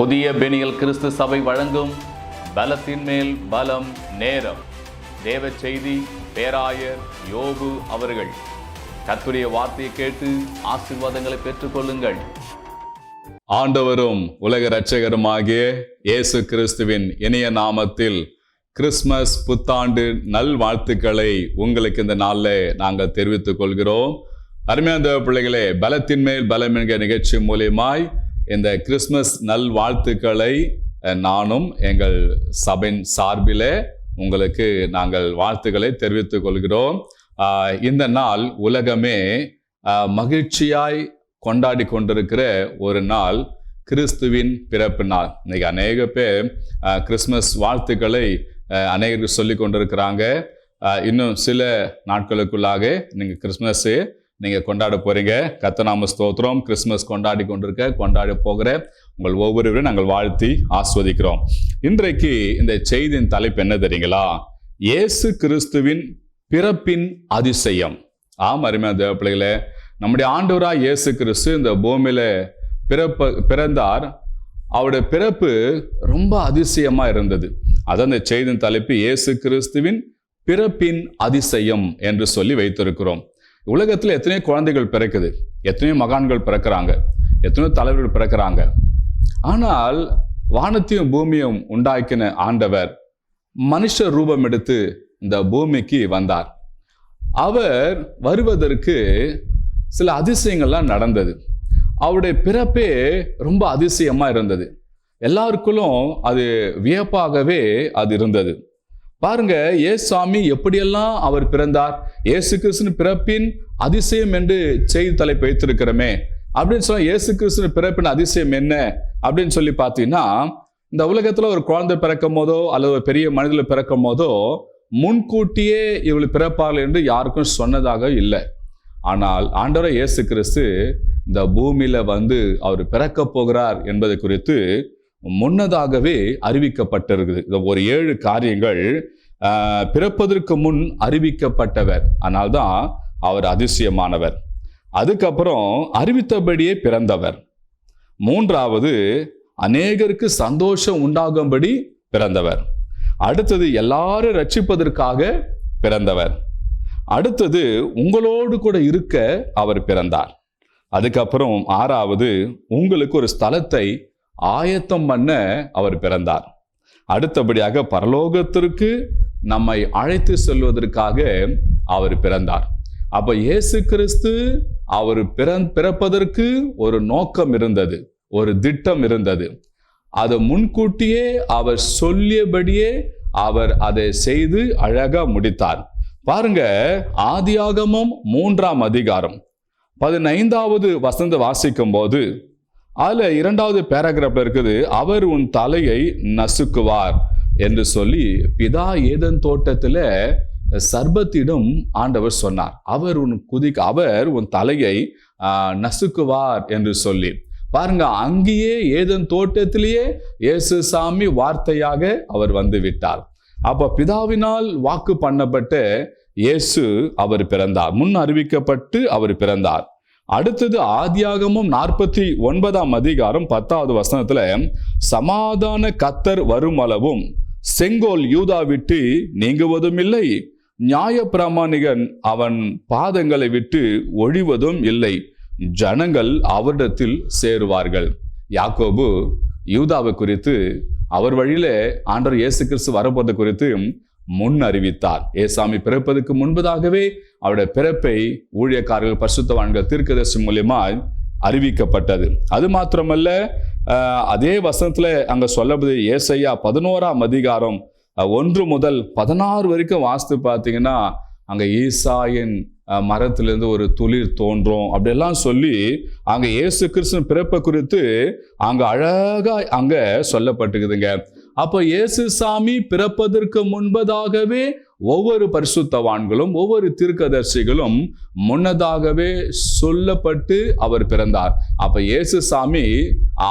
புதிய பெனியல் கிறிஸ்து சபை வழங்கும் பலத்தின் மேல் பலம் நேரம். தேவ செய்தி பேராயர் யோபு அவர்கள். கர்த்தருடைய வார்த்தையை கேட்டு ஆசீர்வாதங்களை பெற்றுக்கொள்ளுங்கள். ஆண்டவரும் உலக இரட்சகருமாகிய இயேசு கிறிஸ்துவின் இனிய நாமத்தில் கிறிஸ்மஸ் புத்தாண்டு நல் வாழ்த்துக்களை உங்களுக்கு இந்த நாளில் நாங்கள் தெரிவித்துக் கொள்கிறோம். அருமையான தேவ பிள்ளைகளே, பலத்தின் மேல் பலம் என்கிற நிகழ்ச்சி மூலியமாய் இந்த கிறிஸ்மஸ் நல் வாழ்த்துக்களை நானும் எங்கள் சபையின் சார்பிலே உங்களுக்கு நாங்கள் வாழ்த்துக்களை தெரிவித்துக் கொள்கிறோம். இந்த நாள் உலகமே மகிழ்ச்சியாய் கொண்டாடி கொண்டிருக்கிற ஒரு நாள், கிறிஸ்துவின் பிறப்பு நாள். இன்னைக்கு அநேக பேர் கிறிஸ்மஸ் வாழ்த்துக்களை அநேகருக்கு சொல்லி கொண்டிருக்கிறாங்க. இன்னும் சில நாட்களுக்குள்ளாக நீங்கள் கிறிஸ்மஸு நீங்கள் கொண்டாட போகிறீங்க. கர்த்தநாம ஸ்தோத்திரம். கிறிஸ்மஸ் கொண்டாட போகிற உங்கள் ஒவ்வொருவரையும் நாங்கள் வாழ்த்தி ஆஸ்வதிக்கிறோம். இன்றைக்கு இந்த செய்தியின் தலைப்பு என்ன தெரியுங்களா? இயேசு கிறிஸ்துவின் பிறப்பின் அதிசயம். ஆம், அருமையான தேவ பிள்ளைகளே, நம்முடைய ஆண்டவராய் இயேசு கிறிஸ்து இந்த பூமியில பிறந்தார். அவருடைய பிறப்பு ரொம்ப அதிசயமா இருந்தது. அதான் இந்த செய்தியின் தலைப்பு, இயேசு கிறிஸ்துவின் பிறப்பின் அதிசயம் என்று சொல்லி வைத்திருக்கிறோம். உலகத்தில் எத்தனையோ குழந்தைகள் பிறக்குது, எத்தனையோ மகான்கள் பிறக்கிறாங்க, எத்தனையோ தலைவர்கள் பிறக்கிறாங்க. ஆனால் வானத்தையும் பூமியும் உண்டாக்கின ஆண்டவர் மனுஷ ரூபம் எடுத்து இந்த பூமிக்கு வந்தார். அவர் வருவதற்கு சில அதிசயங்கள்லாம் நடந்தது. அவருடைய பிறப்பே ரொம்ப அதிசயமா இருந்தது. எல்லாருக்குள்ளும் அது வியப்பாகவே அது இருந்தது. பாருங்க, ஏசாமி எப்படியெல்லாம் அவர் பிறந்தார், இயேசு கிறிஸ்துவின் பிறப்பின் அதிசயம் என்று செய்தி தலைப்பு வைத்திருக்கிறோமே அப்படின்னு சொல்ல, இயேசு கிறிஸ்துவின் பிறப்பின் அதிசயம் என்ன அப்படின்னு சொல்லி பார்த்தீங்கன்னா, இந்த உலகத்துல ஒரு குழந்தை பிறக்கும் போதோ அல்லது ஒரு பெரிய மனிதர்கள் பிறக்கும் போதோ முன்கூட்டியே இவள் பிறப்பார்கள் என்று யாருக்கும் சொன்னதாக இல்லை. ஆனால் ஆண்டவர் இயேசு கிறிஸ்து இந்த பூமியில வந்து அவர் பிறக்க போகிறார் என்பதை குறித்து முன்னதாகவே அறிவிக்கப்பட்டிருக்குது. இந்த ஒரு 7 காரியங்கள் பிறப்பதற்கு முன் அறிவிக்கப்பட்டவர். அதனால்தான் அவர் அதிசயமானவர். அதுக்கப்புறம் அறிவித்தபடியே பிறந்தவர். 3வது, அநேகருக்கு சந்தோஷம் உண்டாகும்படி பிறந்தவர். அடுத்தது, எல்லாரும் ரட்சிப்பதற்காக பிறந்தவர். அடுத்தது, உங்களோடு கூட இருக்க அவர் பிறந்தார். அதுக்கப்புறம் 6வது, உங்களுக்கு ஒரு ஸ்தலத்தை ஆயத்தம் பண்ண அவர் பிறந்தார். அடுத்தபடியாக பரலோகத்திற்கு நம்மை அழைத்து செல்வதற்காக அவர் பிறந்தார். அப்ப இயேசு கிறிஸ்து அவர் பிறப்பதற்கு ஒரு நோக்கம் இருந்தது, ஒரு திட்டம் இருந்தது. அதை முன்கூட்டியே அவர் சொல்லியபடியே அவர் அதை செய்து அழகா முடித்தார். பாருங்க, ஆதியாகமம் 3ஆம் அதிகாரம் 15வது வசனத்தை வாசிக்கும் போது அதுல 2வது பேராகிராஃப்ல இருக்குது, அவர் உன் தலையை நசுக்குவார் என்று சொல்லி பிதா ஏதேன் தோட்டத்துல சர்பத்திடம் ஆண்டவர் சொன்னார். அவர் உன் தலையை நசுக்குவார் என்று சொல்லி. பாருங்க, அங்கேயே ஏதேன் தோட்டத்திலேயே இயேசு சாமி வார்த்தையாக அவர் வந்து விட்டார். அப்ப பிதாவினால் வாக்கு பண்ணப்பட்ட இயேசு அவர் பிறந்தார், முன் அறிவிக்கப்பட்டு அவர் பிறந்தார். அடுத்தது ஆதியாகமம் 49ஆம் அதிகாரம் 10வது வசனத்துல, சமாதான கர்த்தர் வரும் அளவும் செங்கோல் யூதா விட்டு நீங்குவதும் இல்லை, நியாயப்பிரமாணிகன் அவன் பாதங்களை விட்டு ஒழிவதும் இல்லை, ஜனங்கள் அவரிடத்தில் சேருவார்கள். யாக்கோபு யூதாவை குறித்து, அவர் வழியில ஆண்டவர் இயேசு கிறிஸ்து வரப்போது குறித்து முன் அறிவித்தார். ஏசாமி பிறப்பதற்கு முன்பதாகவே அவருடைய பிறப்பை ஊழியக்காரர்கள், பரிசுத்தவான்கள், தீர்க்கதரிசி மூலியமாய் அறிவிக்கப்பட்டது. அது மாத்திரமல்ல, அதே வசனத்துல அங்க சொல்லப்படுது, ஏசாயா 11ஆம் அதிகாரம் 1 முதல் 16 வரைக்கும் வாசித்து பார்த்தீங்கன்னா, அங்க ஈசாயின் மரத்திலிருந்து ஒரு துளிர் தோன்றும் அப்படியெல்லாம் சொல்லி அங்க இயேசு கிறிஸ்துவின் பிறப்பை குறித்து அங்க அழகா அங்க சொல்லப்பட்டுக்குதுங்க. அப்ப இயேசு சாமி பிறப்பதற்கு முன்பதாகவே ஒவ்வொரு பரிசுத்தவான்களும் ஒவ்வொரு தீர்க்கதரிசிகளும் முன்னதாகவே சொல்லப்பட்டு அவர் பிறந்தார். அப்ப இயேசு சாமி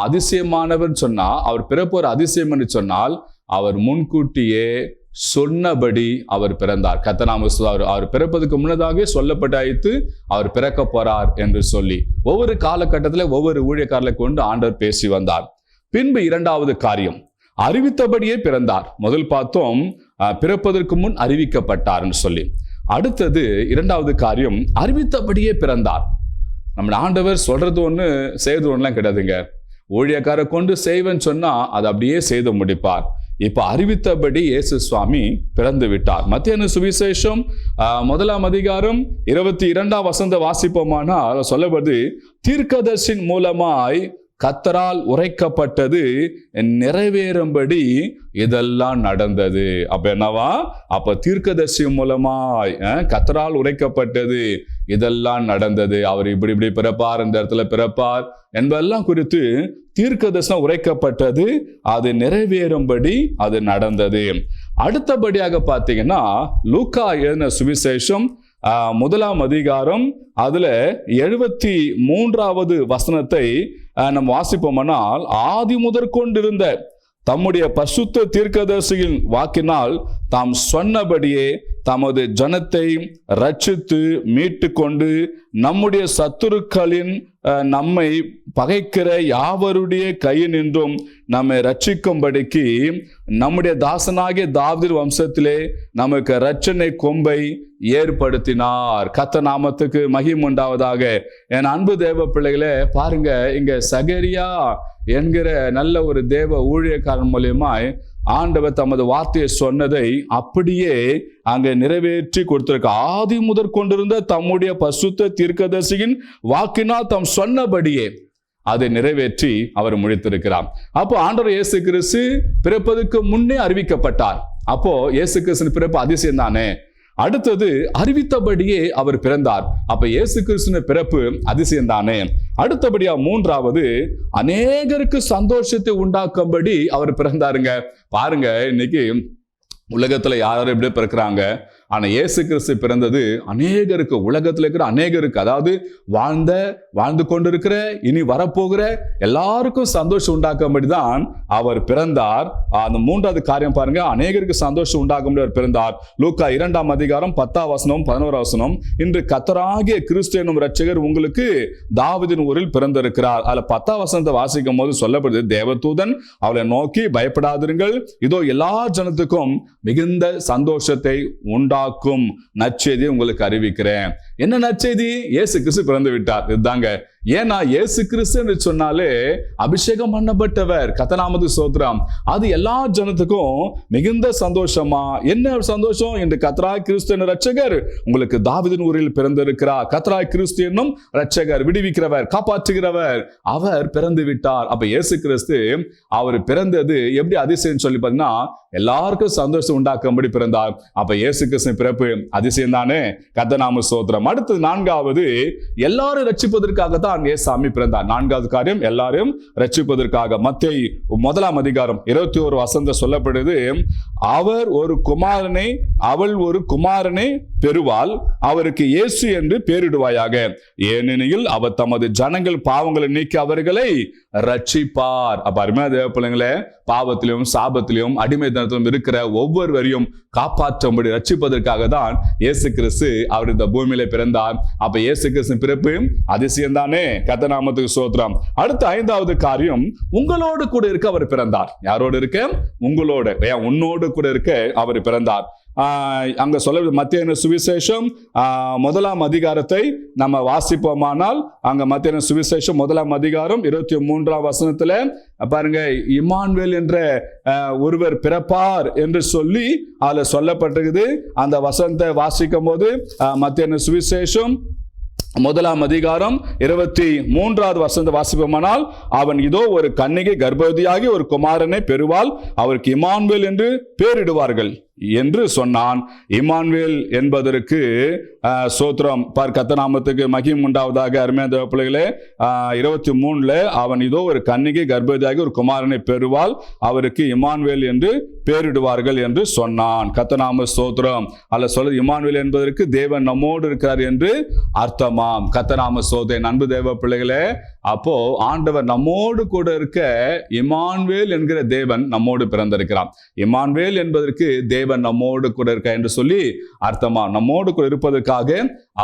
அதிசயமானவர் சொன்னா, அவர் பிறப்பு ஒரு அதிசயம் என்று சொன்னால், அவர் முன்கூட்டியே சொன்னபடி அவர் பிறந்தார். கர்த்தநாம அவர் பிறப்பதற்கு முன்னதாக சொல்லப்பட்டாயித்து அவர் பிறக்க போறார் என்று சொல்லி ஒவ்வொரு காலகட்டத்தில் ஒவ்வொரு ஊழியக்காரர்களை கொண்டு ஆண்டவர் பேசி வந்தார். பின்பு இரண்டாவது காரியம், அறிவித்தபடியே பிறந்தார். முதல் பார்த்தோம் பிறப்பதற்கு முன் அறிவிக்கப்பட்டார்னு சொல்லி. அடுத்தது இரண்டாவது காரியம், அறிவித்தபடியே பிறந்தார். நம்ம ஆண்டவர் சொல்றது ஒண்ணு செய்யறது ஒண்ணுலாம் கிடையாதுங்க. ஊழியக்காரை கொண்டு செய்வேன்னு சொன்னா அதை அப்படியே செய்து முடிப்பார். இப்ப அறிவித்தபடி இயேசு சுவாமி பிறந்து விட்டார். மத்தேயு சுவிசேஷம் 1 அதிகாரம் 22 வசனத்தை வாசிப்போமானால் சொல்லப்படுது, தீர்க்கதரிசியின் மூலமாய் கர்த்தரால் உரைக்கப்பட்டது நிறைவேறும்படி இதெல்லாம் நடந்தது. அப்ப என்னவா? அப்ப தீர்க்கதரிசி மூலமாய் கர்த்தரால் உரைக்கப்பட்டது இதெல்லாம் நடந்தது. அவர் இப்படி பிறப்பார், இந்த இடத்துல பிறப்பார் என்பதெல்லாம் குறித்து தீர்க்கதரிசனம் உரைக்கப்பட்டது, அது நிறைவேறும்படி அது நடந்தது. அடுத்தபடியாக பார்த்தீங்கன்னா லூக்கா எழுதின சுவிசேஷம் 1 அதிகாரம் அதுல 73வது வசனத்தை நம்ம வாசிப்போமானால், ஆதி முதற் கொண்டிருந்த தம்முடைய பரிசுத்த தீர்க்கதரிசியின் வாக்கினால் தாம் சொன்னபடியே தமது ஜனத்தை ரட்சித்து மீட்டு கொண்டு நம்முடைய சத்துருக்களின் நம்மை பகைக்கிற யாவருடைய கையினின்றும் நம்மை ரட்சிக்கும்படிக்கு நம்முடைய தாசனாகிய தாவீது வம்சத்திலே நமக்கு இரட்சணை கொம்பை ஏற்படுத்தினார். கர்த்தர் நாமத்துக்கு மகிமை உண்டாவதாக. என் அன்பு தேவ பிள்ளைகளே, பாருங்க, இங்க சகரியா என்கிற நல்ல ஒரு தேவ ஊழியக்காரன் மூலியமாய் ஆண்டவர் தமது வார்த்தையை சொன்னதை அப்படியே அங்க நிறைவேற்றி கொடுத்திருக்க. ஆதி முதற் கொண்டிருந்த தம்முடைய பரிசுத்த தீர்க்கதரிசியின் வாக்கினால் தாம் சொன்னபடியே அதை நிறைவேற்றி அவர் முடித்திருக்கிறார். அப்போ ஆண்டவர் இயேசு கிறிஸ்து பிறப்பதற்கு முன்னே அறிவிக்கப்பட்டார். அப்போ இயேசு கிறிஸ்து பிறப்பு அதிசயம் தானே. அடுத்தது அறிவித்தபடியே அவர் பிறந்தார். அப்ப இயேசு கிறிஸ்துவின் பிறப்பு அதிசயம் தானே. அடுத்தபடியா மூன்றாவது, அநேகருக்கு சந்தோஷத்தை உண்டாக்கும்படி அவர் பிறந்தாருங்க. பாருங்க, இன்னைக்கு உலகத்துல யாரும் எப்படி பிறக்கிறாங்க, ஆனா இயேசு கிறிஸ்து பிறந்தது அநேகருக்கு, உலகத்துல இருக்கிற அநேகருக்கு, அதாவது வாழ்ந்து கொண்டிருக்கிற இனி வரப்போகிற எல்லாருக்கும் சந்தோஷம் உண்டாக்கும்படிதான் அவர் பிறந்தார். அந்த மூன்றாவது காரியம் பாருங்க, அநேகருக்கு சந்தோஷம் உண்டாக்கும்படி அவர் பிறந்தார். லூக்கா 2 அதிகாரம் 10 வசனம் 11 வசனம், இன்று கர்த்தராகிய கிறிஸ்து என்னும் இரட்சகர் உங்களுக்கு தாவீதின் ஊரில் பிறந்திருக்கிறார். அதுல 10 வசனத்தை வாசிக்கும் போது சொல்லப்படுது, தேவதூதன் அவளை நோக்கி, பயப்படாதிருங்கள், இதோ எல்லா ஜனத்துக்கும் மிகுந்த சந்தோஷத்தை உண்டாக்கும் நற்செய்தி உங்களுக்கு அறிவிக்கிறேன். என்ன நற்செய்தி? இயேசு கிறிஸ்து பிறந்து விட்டார். இதுதாங்க. ஏன்னா இயேசு கிறிஸ்து என்று சொன்னாலே அபிஷேகம் பண்ணப்பட்டவர், கர்த்தர் ஸ்தோத்திரம். அது எல்லா ஜனத்துக்கும் மிகுந்த சந்தோஷமா. என்ன சந்தோஷம்? இன்று கர்த்தராகிய கிறிஸ்து என்னும் இரட்சகர் உங்களுக்கு தாவீதின் ஊரில் பிறந்திருக்கிறார். கர்த்தராகிய கிறிஸ்து என்னும் இரட்சகர், விடுவிக்கிறவர், காப்பாற்றுகிறவர், அவர் பிறந்து விட்டார். அப்ப இயேசு கிறிஸ்து அவர் பிறந்தது எப்படி அதிசயம் சொல்லி பார்த்தீங்கன்னா, எல்லாருக்கும் சந்தோஷம் உண்டாக்கும்படி பிறந்தார். அப்ப இயேசு கிறிஸ்து பிறப்பு அதிசயம் தானே. கர்த்தர் ஸ்தோத்திரம். அடுத்தது நான்காவது, எல்லாரும் ரட்சிப்பதற்காக இயேசாமி பிறந்தார். நான்காவது காரியம், எல்லாரும் ரட்சிப்பதற்காக. மத்தேயு 1 அதிகாரம் 21 வசனம் சொல்லப்படுது, அவர் ஒரு குமாரனை, அவள் ஒரு குமாரனை பெறுவாள், அவருக்கு இயேசு என்று பெயரிடுவாயாக, ஏனெனில் அவர் தமது ஜனங்கள் பாவங்களை நீக்கி அவர்களை ரட்சிப்பார். அப்ப அருமையான தேவ பிள்ளைங்களே, பாவத்திலும் சாபத்திலும் அடிமைத்தனத்திலும் இருக்கிற ஒவ்வொருவரையும் காப்பாற்றும்படி ரட்சிப்பதற்காக தான் இயேசு கிறிஸ்து அவர் இந்த பூமியில பிறந்தார். அப்ப இயேசு கிறிஸ்து பிறப்பு அதிசயம் தானே. கர்த்தர் நாமத்துக்கு ஸ்தோத்திரம். அடுத்த 5வது காரியம், உங்களோடு கூட இருக்க அவர் பிறந்தார். யாரோடு இருக்க? உங்களோட, உன்னோடு கூட இருக்க அவர் பிறந்தார். அங்க சொல்ல மத்தேயு சுவிசேஷம் 1 அதிகாரத்தை நம்ம வாசிப்போமானால், அங்க மத்தேயு சுவிசேஷம் 1 அதிகாரம் 23 வசனத்துல பாருங்க, இம்மானுவேல் என்ற ஒருவர் பிறப்பார் என்று சொல்லி அதுல சொல்லப்பட்டிருக்குது. அந்த வசனத்தை வாசிக்கும் போது மத்தேயு சுவிசேஷம் 1 அதிகாரம் 23 வசனத்தை வாசிப்போமானால், அவன் இதோ ஒரு கன்னிகை கர்ப்பவதியாகி ஒரு குமாரனை பெறுவாள், அவருக்கு இம்மானுவேல் என்று பெயரிடுவார்கள் என்று சொன்னான். இம்மானுவேல் என்பதற்கு சோத்திரம். கர்த்தர் நாமத்துக்கு மகிமை உண்டாவதாக. அருமையான தேவ பிள்ளைகளே, 23 அவன் இதோ ஒரு கன்னிகை கர்ப்பவதியாகி ஒரு குமாரனை பெறுவாள், அவருக்கு இம்மானுவேல் என்று பெயரிடுவார்கள் என்று சொன்னான். கர்த்தர் நாம ஸ்தோத்திரம். அல்ல சொல்ல, இம்மானுவேல் என்பதற்கு தேவன் நம்மோடு இருக்கிறார் என்று அர்த்தமாம். கர்த்தர் நாம ஸ்தோத்திரம். அன்பு தேவ பிள்ளைகளே, அப்போ ஆண்டவர் நம்மோடு கூட இருக்க இம்மானுவேல் என்கிற தேவன் நம்மோடு பிறந்திருக்கிறான். இம்மானுவேல் என்பதற்கு தேவன் நம்மோடு கூட இருக்க என்று சொல்லி அர்த்தமா. நம்மோடு கூட இருப்பதற்காக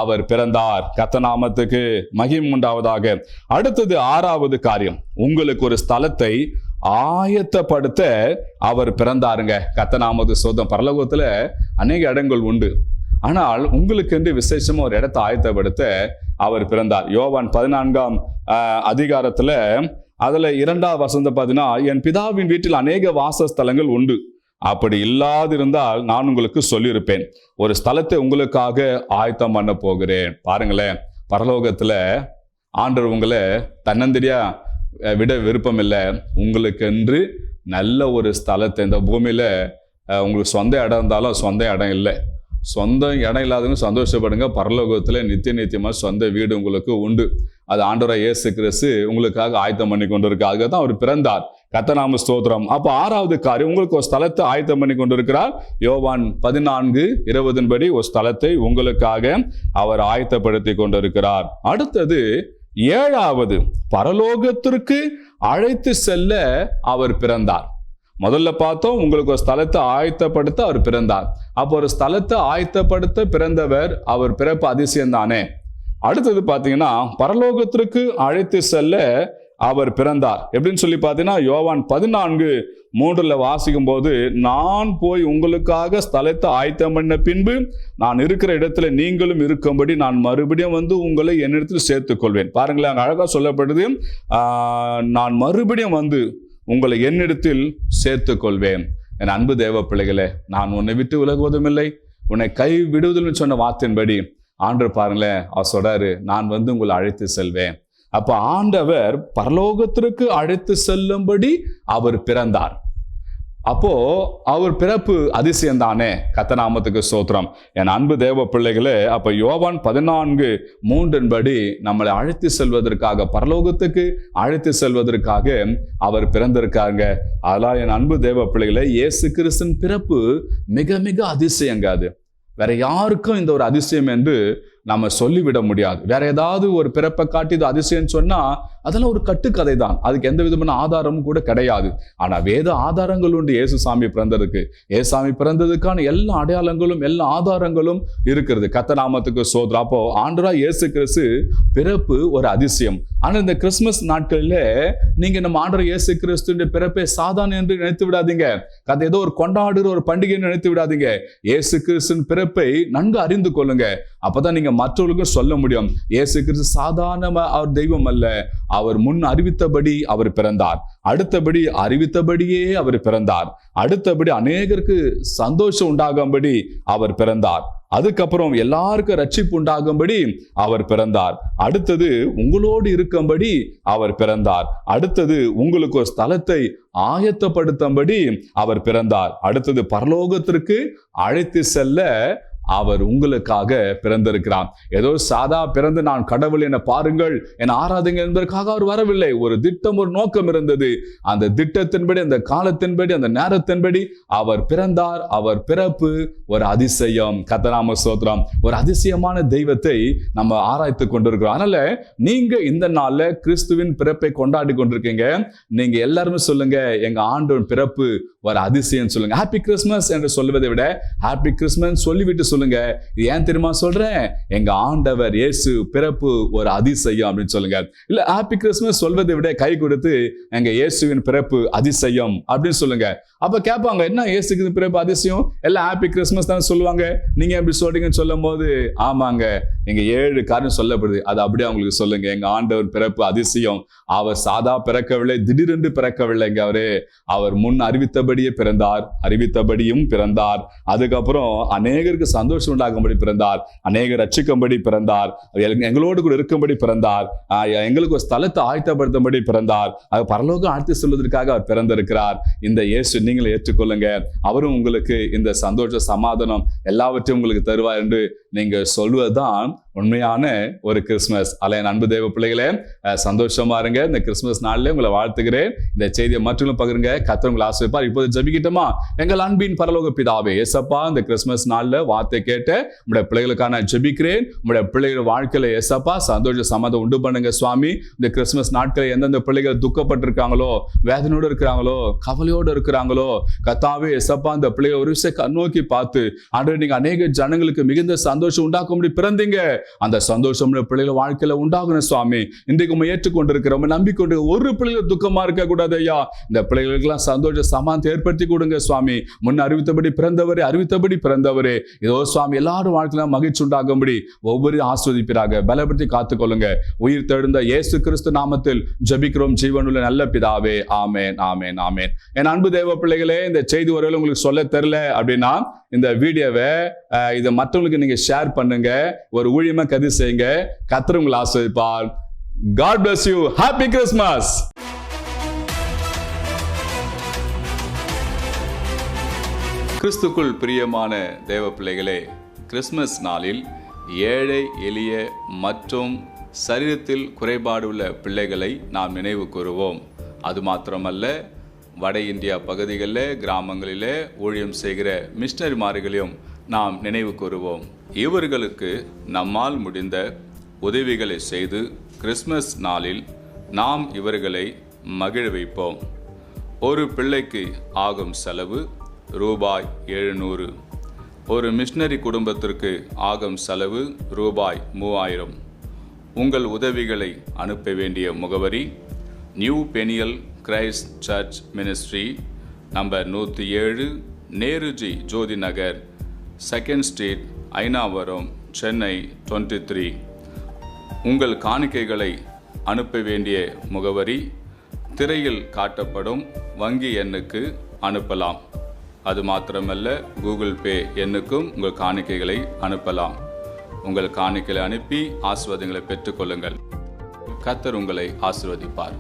அவர் பிறந்தார். கர்த்தர் நாமத்துக்கு மகிமை உண்டாவதாக. அடுத்தது 6வது காரியம், உங்களுக்கு ஒரு ஸ்தலத்தை ஆயத்தப்படுத்த அவர் பிறந்தாருங்க. கர்த்தர் நாமத்துக்கு ஸ்தோத்திரம். பரலோகத்துல அநேக இடங்கள் உண்டு, ஆனால் உங்களுக்கு என்று விசேஷமா ஒரு இடத்தை ஆயத்தப்படுத்த அவர் பிறந்தார். யோவான் 14ஆம் அதிகாரத்துல அதுல 2ஆம் வசனத்தை பார்த்தீங்கன்னா, என் பிதாவின் வீட்டில் அநேக வாசஸ்தலங்கள் உண்டு, அப்படி இல்லாதிருந்தால் நான் உங்களுக்கு சொல்லியிருப்பேன், ஒரு ஸ்தலத்தை உங்களுக்காக ஆயத்தம் பண்ண போகிறேன். பாருங்களேன், பரலோகத்துல ஆண்டவர் உங்களை தன்னந்தனியா விட விருப்பம் இல்லை. உங்களுக்கு என்று நல்ல ஒரு ஸ்தலத்தை, இந்த பூமியில உங்களுக்கு சொந்த இடம் இருந்தாலும் சொந்த இடம் இல்லை, சொந்த இடம் இல்லாதவங்க சந்தோஷப்படுங்க. பரலோகத்துல நித்தியமா சொந்த வீடு உங்களுக்கு உண்டு. அது ஆண்டவராகிய இயேசு கிறிஸ்து உங்களுக்காக ஆயத்தம் பண்ணி கொண்டு இருக்கு. அதுக்காக தான் அவர் பிறந்தார். கர்த்தர் நாம ஸ்தோத்திரம். அப்ப 6வது காரியம், உங்களுக்கு ஒரு ஸ்தலத்தை ஆயத்தம் பண்ணி கொண்டிருக்கிறார். யோவான் 14:20 படி ஒரு ஸ்தலத்தை உங்களுக்காக அவர் ஆயத்தப்படுத்தி கொண்டிருக்கிறார். அடுத்தது 7வது, பரலோகத்திற்கு அழைத்து செல்ல அவர் பிறந்தார். முதல்ல பார்த்தோம், உங்களுக்கு ஒரு ஸ்தலத்தை ஆயத்தப்படுத்த அவர் பிறந்தார். அப்போ ஒரு ஸ்தலத்தை ஆயத்தப்படுத்த பிறந்தவர், அவர் பிறப்பு அதிசயம் தானே. அடுத்தது பார்த்தீங்கன்னா, பரலோகத்திற்கு அழைத்து செல்ல அவர் பிறந்தார். எப்படின்னு சொல்லி பார்த்தீங்கன்னா, யோவான் 14:3 வாசிக்கும் போது, நான் போய் உங்களுக்காக ஸ்தலத்தை ஆயத்தம் பண்ண பின்பு நான் இருக்கிற இடத்துல நீங்களும் இருக்கும்படி நான் மறுபடியும் வந்து உங்களை என்னிடத்தில் சேர்த்துக் கொள்வேன். பாருங்களேன், அங்கே அழகா சொல்லப்படுது, நான் மறுபடியும் வந்து உங்களை என்னிடத்தில் சேர்த்துக் கொள்வேன். என் அன்பு தேவ பிள்ளைகளே, நான் உன்னை விட்டு விலகுவதும் இல்லை, உன்னை கை விடுவதில்லை சொன்ன வார்த்தையின்படி ஆண்டவர் பாருங்களேன், அவர் சொல்றாரு, நான் வந்து உங்களை அழைத்து செல்வேன். அப்ப ஆண்டவர் பரலோகத்திற்கு அழைத்து செல்லும்படி அவர் பிறந்தார். அப்போ அவர் பிறப்பு அதிசயம் தானே. கர்த்தர் நாமத்துக்கு ஸ்தோத்திரம். என் அன்பு தேவ பிள்ளைகளே, அப்ப யோவான் 14:3 படி நம்மளை அழைத்து செல்வதற்காக, பரலோகத்துக்கு அழைத்து செல்வதற்காக அவர் பிறந்திருக்காங்க. அதெல்லாம் என் அன்பு தேவ பிள்ளைகளே, இயேசு கிறிஸ்துவின் பிறப்பு மிக மிக அதிசயங்க. அது வேற யாருக்கும் இந்த ஒரு அதிசயம் என்று நம்ம சொல்லிவிட முடியாது. வேற ஏதாவது ஒரு பிறப்பை காட்டி இது அதிசயம் சொன்னா அதெல்லாம் ஒரு கட்டுக்கதை தான், அதுக்கு எந்த விதமான ஆதாரமும் கூட கிடையாது. ஆனா வேத ஆதாரங்கள் உண்டு. இயேசுசாமி பிறந்ததுக்கு, இயேசுசாமி பிறந்ததுக்கான எல்லா அடையாளங்களும் எல்லா ஆதாரங்களும் இருக்கிறது. கர்த்தர் நாமத்துக்கு ஸ்தோத்திரம். அப்போ ஆண்டவராகிய இயேசு கிறிஸ்து பிறப்பு ஒரு அதிசயம். ஆனா இந்த கிறிஸ்துமஸ் நாட்களில நீங்க நம்ம ஆண்டவர் இயேசு கிறிஸ்துவின் பிறப்பை சாதாரண என்று நினைத்து விடாதீங்க. அது ஏதோ ஒரு கொண்டாடுற ஒரு பண்டிகை நினைத்து விடாதீங்க. இயேசு கிறிஸ்துவின் பிறப்பை நன்கு அறிந்து கொள்ளுங்க. அப்பதான் நீங்க மற்றவர்களுக்கும் சொல்ல முடியும், இயேசு கிறிஸ்து சாதாரண அவர் தெய்வம் அல்ல, அவர் முன் அறிவித்தபடி அவர் பிறந்தார். அடுத்தபடி அறிவித்தபடியே அவர் பிறந்தார். அடுத்தபடி அநேகருக்கு சந்தோஷம் உண்டாகும்படி அவர் பிறந்தார். அதுக்கப்புறம் எல்லாருக்கும் ரட்சிப்பு உண்டாகும்படி அவர் பிறந்தார். அடுத்தது உங்களோடு இருக்கும்படி அவர் பிறந்தார். அடுத்தது உங்களுக்கு ஒரு ஸ்தலத்தை ஆயத்தப்படுத்தும்படி அவர் பிறந்தார். அடுத்தது பரலோகத்திற்கு அழைத்து செல்ல அவர் உங்களுக்காக பிறந்திருக்கிறார். ஏதோ சாதா பிறந்து நான் கடவுள் என பாருங்கள் என ஆராதுங்க என்பதற்காக அவர் வரவில்லை. ஒரு திட்டம், ஒரு நோக்கம் இருந்தது. அந்த திட்டத்தின்படி, அந்த காலத்தின்படி, அந்த நேரத்தின்படி அவர் பிறந்தார். அவர் பிறப்பு ஒரு அதிசயம். கர்த்தர் நாம ஸ்தோத்திரம். ஒரு அதிசயமான தெய்வத்தை நம்ம ஆராய்த்து கொண்டிருக்கிறோம். அதனால நீங்க இந்த நாள்ல கிறிஸ்துவின் பிறப்பை கொண்டாடி கொண்டிருக்கீங்க. நீங்க எல்லாருமே சொல்லுங்க, எங்க ஆண்டவன் பிறப்பு ஒரு அதிசயம் சொல்லுங்க. ஹாப்பி கிறிஸ்மஸ் என்று சொல்லுவதை விட ஹாப்பி கிறிஸ்மஸ் சொல்லிவிட்டு சொல்லுங்க. இது ஏன் தெரியுமா சொல்றேன்? எங்க ஆண்டவர் இயேசு பிறப்பு ஒரு அதிசயம் அப்படின்னு சொல்லுங்க. இல்ல ஹாப்பி கிறிஸ்மஸ் சொல்வதை விட கை கொடுத்து எங்க இயேசுவின் பிறப்பு அதிசயம் அப்படின்னு சொல்லுங்க. அப்ப கேட்பாங்க, என்ன இயேசுக்கு பிறப்பு அதிசயம்? எல்லாம் ஹாப்பி கிறிஸ்மஸ் தான் சொல்லுவாங்க, நீங்க எப்படி சொல்றீங்கன்னு சொல்லும் போது, ஆமாங்க, எங்க 7 காரியம் சொல்லப்படுது, அது அப்படியே அவங்களுக்கு சொல்லுங்க. எங்க ஆண்டவர் பிறப்பு அதிசயம். அவர் சாதா பிறக்கவில்லை, திடீரென்று பிறக்கவில்லைங்க. அவர் முன் அறிவித்தபடியே பிறந்தார், அறிவித்தபடியும் பிறந்தார். அதுக்கப்புறம் அநேகருக்கு சந்தோஷம் உண்டாகும்படி பிறந்தார், அநேகர் ரட்சிக்கும்படி பிறந்தார், எங்களோடு கூட இருக்கும்படி பிறந்தார், எங்களுக்கு ஒரு ஸ்தலத்தை ஆயத்தப்படுத்தும்படி பிறந்தார். அது பரலோகம் அழைத்து செல்வதற்காக அவர் பிறந்திருக்கிறார். இந்த இயேசு நீங்களை ஏற்றுக்கொள்ளுங்க. அவரும் உங்களுக்கு இந்த சந்தோஷ சமாதானம் எல்லாவற்றையும் உங்களுக்கு தருவார் என்று நீங்க சொல்வதுதான் உண்மையான ஒரு கிறிஸ்துமஸ். அல்ல என் அன்பு தேவ பிள்ளைகளே, சந்தோஷமா இருங்க. இந்த கிறிஸ்துமஸ் நாள்ல உங்களை வாழ்த்துகிறேன். இந்த செய்தியை மற்றவங்களும் பகிருங்க. கர்த்தர் உங்களை ஆசீர்வதிப்பார். இப்போது ஜெபிக்கட்டுமா? எங்கள் அன்பின் பரலோக பிதாவே, ஏசப்பா, இந்த கிறிஸ்துமஸ் நாள்ல வார்த்தை கேட்ட உங்களுடைய பிள்ளைகளுக்காக நான் ஜெபிக்கிறேன். உங்களுடைய பிள்ளைகள் வாழ்க்கையில ஏசப்பா சந்தோஷ சமாதானம் உண்டு பண்ணுங்க சுவாமி. இந்த கிறிஸ்துமஸ் நாட்களில் எந்தெந்த பிள்ளைகள் துக்கப்பட்டிருக்காங்களோ, வேதனையோடு இருக்கிறாங்களோ, கவலையோடு இருக்கிறாங்களோ, கர்த்தாவே ஏசப்பா, இந்த பிள்ளைகள் ஒரு விஷயம் நோக்கி பார்த்து ஆண்டவரே, நீங்க அநேக ஜனங்களுக்கு மிகுந்த சந்தோஷம் சந்தோஷம் உண்டாக்கும்படி பிறந்தீங்க. அந்த சந்தோஷம் பிள்ளைகள் வாழ்க்கையில உண்டாகணும் சுவாமி. இன்றைக்கு ஏற்றுக்கொண்டிருக்கிறோம், நம்பிக்கொண்டு ஒரு பிள்ளைகள் துக்கமா இருக்க கூடாது ஐயா. இந்த பிள்ளைகளுக்கெல்லாம் சந்தோஷ சமானத்தை ஏற்படுத்தி கொடுங்க சுவாமி. முன் அறிவித்தபடி பிறந்தவரே இதோ சுவாமி எல்லாரும் வாழ்க்கையில மகிழ்ச்சி உண்டாகும்படி ஒவ்வொரு ஆஸ்வதிப்பிறாக பலப்படுத்தி காத்துக்கொள்ளுங்க. உயிர் தெழுந்த இயேசு கிறிஸ்து நாமத்தில் ஜெபிக்கிறோம் ஜீவனுள்ள நல்ல பிதாவே. ஆமேன், ஆமேன், ஆமேன். என் அன்பு தேவ பிள்ளைகளே, இந்த செய்தி ஒருவேளை உங்களுக்கு சொல்ல தெரியல அப்படின்னா இந்த வீடியோவை இதை மற்றவங்களுக்கு நீங்க ஷேர் பண்ணுங்க, ஒரு ஊழியமா கருதி செய்யுங்க. கர்த்தர் உங்களை ஆசீர்வதிப்பார். God bless you. Happy Christmas. கிறிஸ்துக்குள் பிரியமான தேவ பிள்ளைகளே, கிறிஸ்மஸ் நாளில் ஏழை எளிய மற்றும் சரீரத்தில் குறைபாடு உள்ள பிள்ளைகளை நாம் நினைவு கூறுவோம். அது மாத்திரமல்ல, வட இந்தியா பகுதிகளில் கிராமங்களிலே ஊழியம் செய்கிற மிஷனரிமார்களையும் நாம் நினைவு கூறுவோம். இவர்களுக்கு நம்மால் முடிந்த உதவிகளை செய்து கிறிஸ்மஸ் நாளில் நாம் இவர்களை மகிழ வைப்போம். ஒரு பிள்ளைக்கு ஆகும் செலவு ரூபாய் 700. ஒரு மிஷனரி குடும்பத்திற்கு ஆகும் செலவு ரூபாய் 3000. உங்கள் உதவிகளை அனுப்ப வேண்டிய முகவரி new Peniel Christ church ministry, number 107, Nehruji Jyothi Nagar, 2nd street, Ayanavaram, Chennai 23. உங்கள் காணிக்கைகளை அனுப்ப வேண்டிய முகவரி திரையில் காட்டப்படும் வங்கி எண்ணுக்கு அனுப்பலாம். அது மாத்திரமல்ல, கூகுள் பே எண்ணுக்கும் உங்கள் காணிக்கைகளை அனுப்பலாம். உங்கள் காணிக்கைகளை அனுப்பி ஆசீர்வாதங்களை பெற்றுக்கொள்ளுங்கள். கர்த்தர் உங்களை ஆசீர்வதிப்பார்.